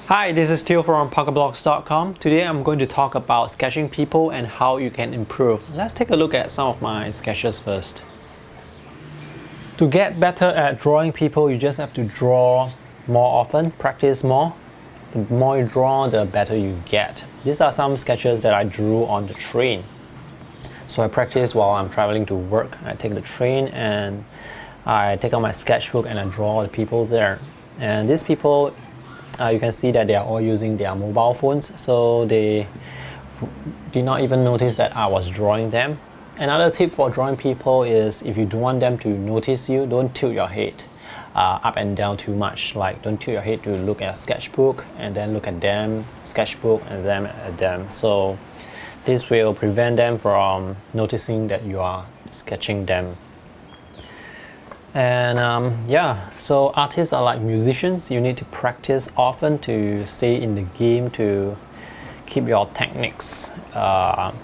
Hi, this is Theo from PocketBlocks.com. Today I'm going to talk about sketching people and how you can improve. Let's take a look at some of my sketches first. To get better at drawing people, you just have to draw more often, practice more. The more you draw, the better you get. These are some sketches that I drew on the train. So I practice while I'm traveling to work. I take the train and I take out my sketchbook and I draw the people there. And these people, you can see that they are all using their mobile phones, so they did not even notice that I was drawing them. Another tip for drawing people is if you don't want them to notice you, don't tilt your head up and down too much. Like, don't tilt your head to look at a sketchbook and then look at them, sketchbook, and then at them. So this will prevent them from noticing that you are sketching them. And yeah, so artists are like musicians. You need to practice often to stay in the game, to keep your techniques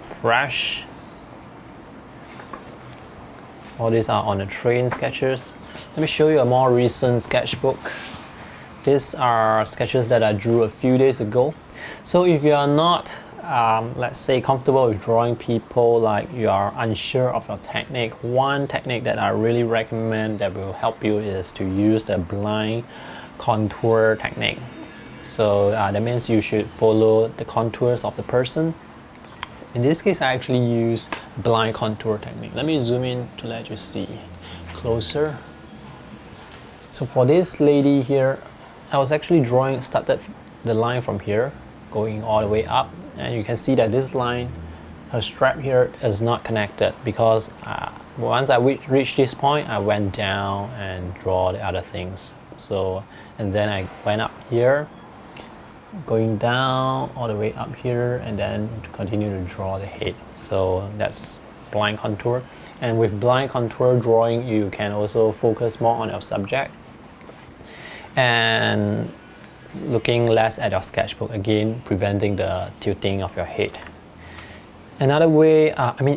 fresh. All these are on the train sketches. Let me show you a more recent sketchbook. These are sketches that I drew a few days ago. So if you are not let's say comfortable with drawing people, like you are unsure of your technique, one technique that I really recommend that will help you is to use the blind contour technique. So that means you should follow the contours of the person. In this case, I actually use blind contour technique. Let me zoom in to let you see closer. So for this lady here, I was actually started the line from here going all the way up, and you can see that this line, her strap here, is not connected because once I reached this point, I went down and draw the other things. So, and then I went up here, going down all the way up here, and then continue to draw the head. So that's blind contour. And with blind contour drawing, you can also focus more on your subject and looking less at your sketchbook, again preventing the tilting of your head. Another way,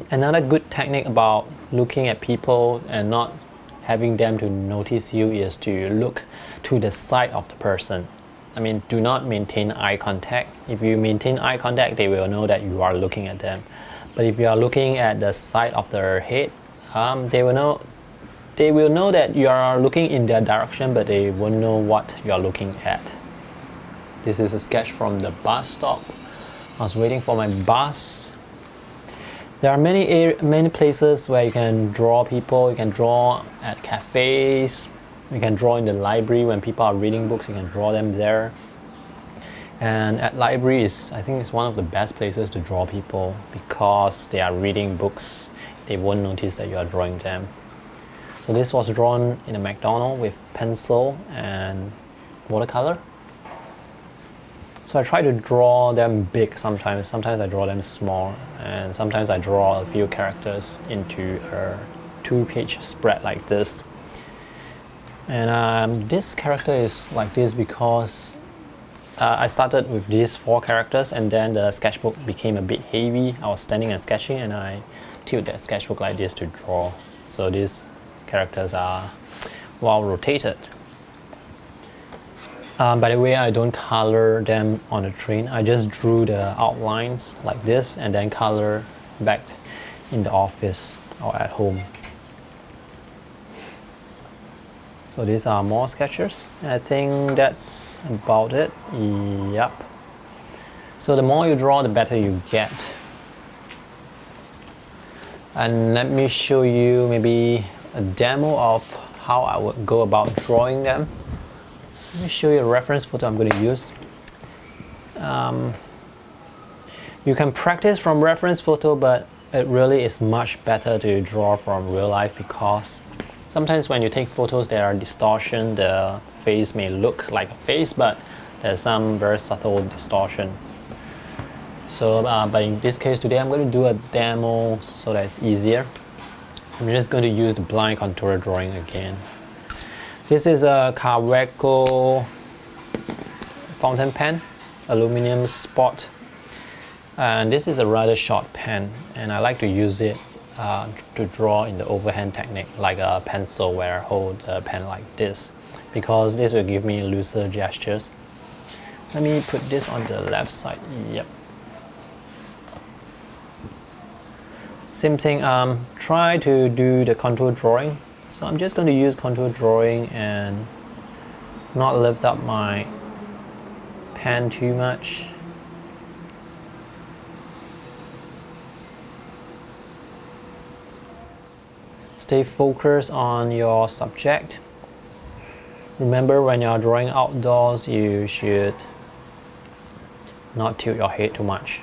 another good technique about looking at people and not having them to notice you is to look to the side of the person. Do not maintain eye contact. If you maintain eye contact, they will know that you are looking at them. But if you are looking at the side of their head, they will know that you are looking in their direction, but they won't know what you are looking at. This is a sketch from the bus stop. I was waiting for my bus. There are many places where you can draw people. You can draw at cafes. You can draw in the library when people are reading books. You can draw them there. And at libraries, I think it's one of the best places to draw people because they are reading books. They won't notice that you are drawing them. So this was drawn in a McDonald's with pencil and watercolor. So I try to draw them big sometimes. Sometimes I draw them small, and sometimes I draw a few characters into a 2-page spread like this. And this character is like this because I started with these 4 characters, and then the sketchbook became a bit heavy. I was standing and sketching, and I tilt that sketchbook like this to draw. So these characters are well rotated. By the way, I don't color them on the train. I just drew the outlines like this and then color back in the office or at home. So these are more sketches. I think that's about it. Yep. So the more you draw, the better you get. And let me show you maybe a demo of how I would go about drawing them. Let me show you a reference photo I'm going to use. You can practice from reference photo, but it really is much better to draw from real life because sometimes when you take photos, there are distortion. The face may look like a face, but there's some very subtle distortion. So, but in this case today, I'm going to do a demo so that it's easier. I'm just going to use the blind contour drawing again. This is a Kaweco fountain pen, aluminum spot. And this is a rather short pen, and I like to use it to draw in the overhand technique, like a pencil where I hold a pen like this, because this will give me looser gestures. Let me put this on the left side. Yep. Same thing, try to do the contour drawing. So I'm just going to use contour drawing and not lift up my pen too much. Stay focused on your subject. Remember, when you're drawing outdoors, you should not tilt your head too much.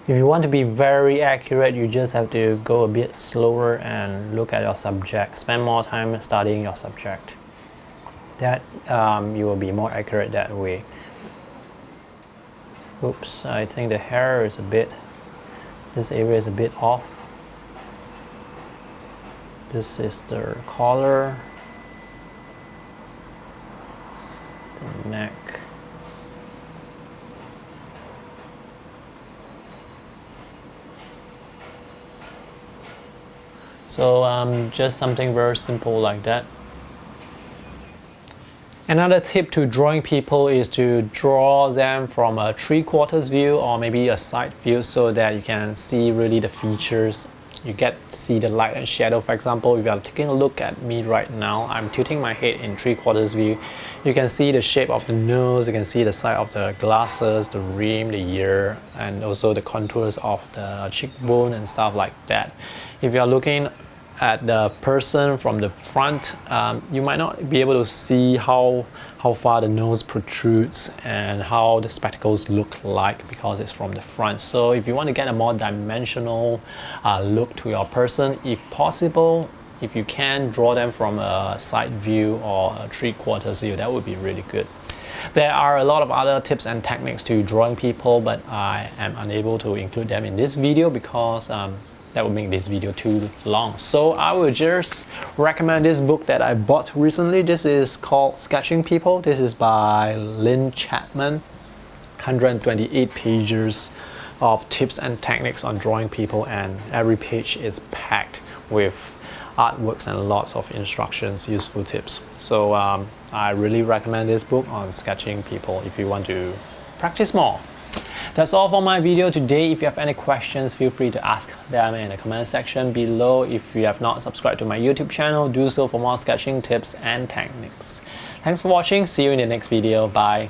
If you want to be very accurate, you just have to go a bit slower and look at your subject. Spend more time studying your subject. That you will be more accurate that way. Oops, I think the hair is this area is a bit off. This is the collar, the neck. So just something very simple like that. Another tip to drawing people is to draw them from a 3/4 view or maybe a side view so that you can see really the features. You get to see the light and shadow. For example, if you are taking a look at me right now, I'm tilting my head in 3/4 view. You can see the shape of the nose, you can see the side of the glasses, the rim, the ear, and also the contours of the cheekbone and stuff like that. If you are looking at the person from the front, you might not be able to see how far the nose protrudes and how the spectacles look like because it's from the front. So if you want to get a more dimensional look to your person, if possible, if you can draw them from a side view or a 3/4 view, that would be really good. There are a lot of other tips and techniques to drawing people, but I am unable to include them in this video because that would make this video too long. So I will just recommend this book that I bought recently. This is called Sketching People. This is by Lynn Chapman. 128 pages of tips and techniques on drawing people, and every page is packed with artworks and lots of instructions, useful tips. So I really recommend this book on sketching people if you want to practice more. That's all for my video today. If you have any questions, feel free to ask them in the comment section below. If you have not subscribed to my YouTube channel, do so for more sketching tips and techniques. Thanks for watching. See you in the next video. Bye.